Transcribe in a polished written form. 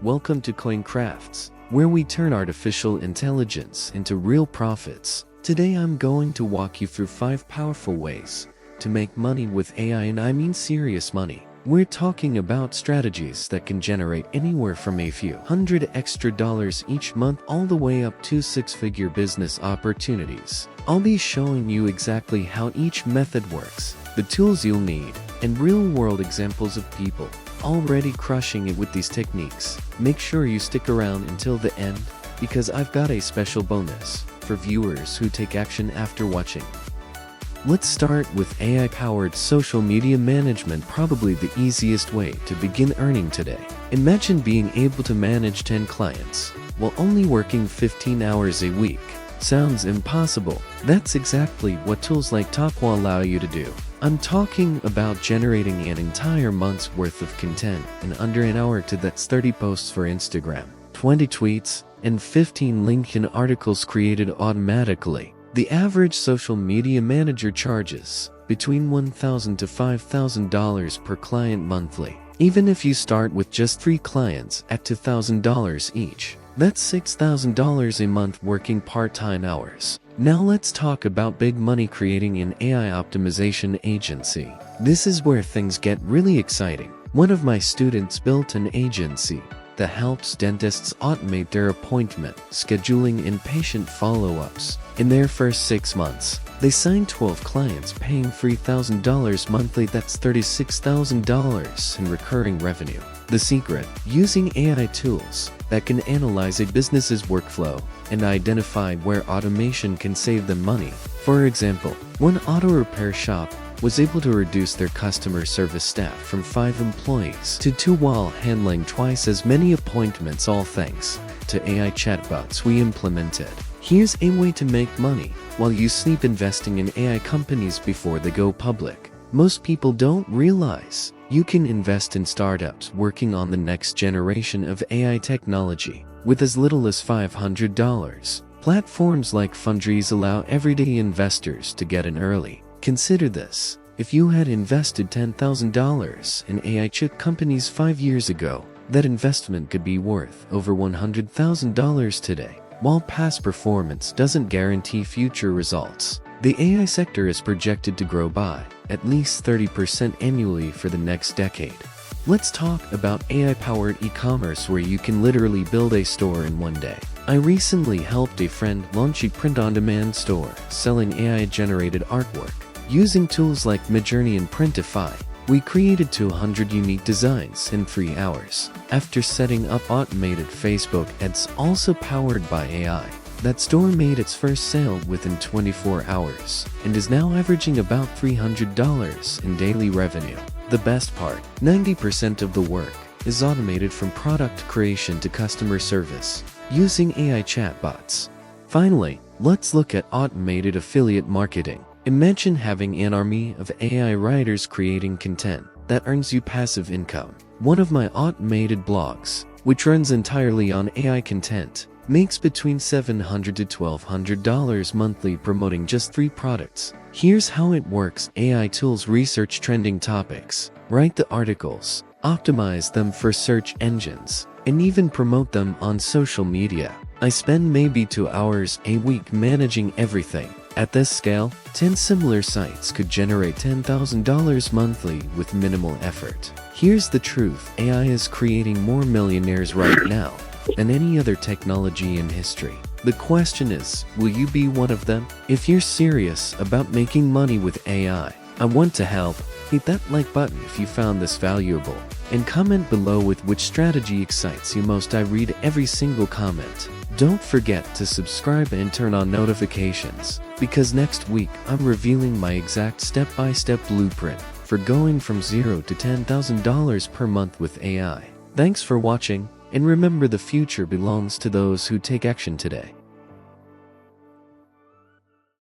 welcome to Coincrafts, where we turn artificial intelligence into real profits. Today I'm going to walk you through 5 powerful ways to make money with AI, and I mean serious money. We're talking about strategies that can generate anywhere from a few hundred extra dollars each month all the way up to 6-figure business opportunities. I'll be showing you exactly how each method works, the tools you'll need, and real-world examples of people already crushing it with these techniques. Make sure you stick around until the end, because I've got a special bonus for viewers who take action after watching. Let's start with AI-powered social media management, probably the easiest way to begin earning today. Imagine being able to manage 10 clients while only working 15 hours a week. Sounds impossible. That's exactly what tools like Top will allow you to do. I'm talking about generating an entire month's worth of content in under an hour. That's 30 posts for Instagram, 20 tweets, and 15 LinkedIn articles created automatically. The average social media manager charges between $1,000 to $5,000 per client monthly. Even if you start with just 3 clients at $2,000 each, that's $6,000 a month working part-time hours. Now let's talk about big money: creating an AI optimization agency. This is where things get really exciting. One of my students built an agency that helps dentists automate their appointment scheduling and patient follow-ups. In their first 6 months, they signed 12 clients paying $3,000 monthly. That's $36,000 in recurring revenue. The secret: using AI tools that can analyze a business's workflow and identify where automation can save them money. For example, one auto repair shop was able to reduce their customer service staff from 5 employees to 2 while handling twice as many appointments, all thanks to AI chatbots we implemented. Here's a way to make money while you sleep: investing in AI companies before they go public. Most people don't realize you can invest in startups working on the next generation of AI technology with as little as $500. Platforms like Fundrise allow everyday investors to get in early. Consider this: if you had invested $10,000 in AI chip companies 5 years ago, that investment could be worth over $100,000 today. While past performance doesn't guarantee future results, the AI sector is projected to grow by at least 30% annually for the next decade. Let's talk about AI-powered e-commerce, where you can literally build a store in one day. I recently helped a friend launch a print-on-demand store selling AI-generated artwork. Using tools like Midjourney and Printify, we created 200 unique designs in 3 hours. After setting up automated Facebook ads also powered by AI, that store made its first sale within 24 hours and is now averaging about $300 in daily revenue. The best part: 90% of the work is automated, from product creation to customer service, using AI chatbots. Finally, let's look at automated affiliate marketing. Imagine having an army of AI writers creating content that earns you passive income. One of my automated blogs, which runs entirely on AI content, makes between $700 to $1,200 monthly promoting just 3 products. Here's how it works: AI tools research trending topics, write the articles, optimize them for search engines, and even promote them on social media. I spend maybe 2 hours a week managing everything. At this scale, 10 similar sites could generate $10,000 monthly with minimal effort. Here's the truth: AI is creating more millionaires right now than any other technology in history. The question is, will you be one of them? If you're serious about making money with AI, I want to help. Hit that like button if you found this valuable, and comment below with which strategy excites you most. I read every single comment. Don't forget to subscribe and turn on notifications, because next week I'm revealing my exact step-by-step blueprint for going from $0 to $10,000 per month with AI. Thanks for watching, and remember, the future belongs to those who take action today.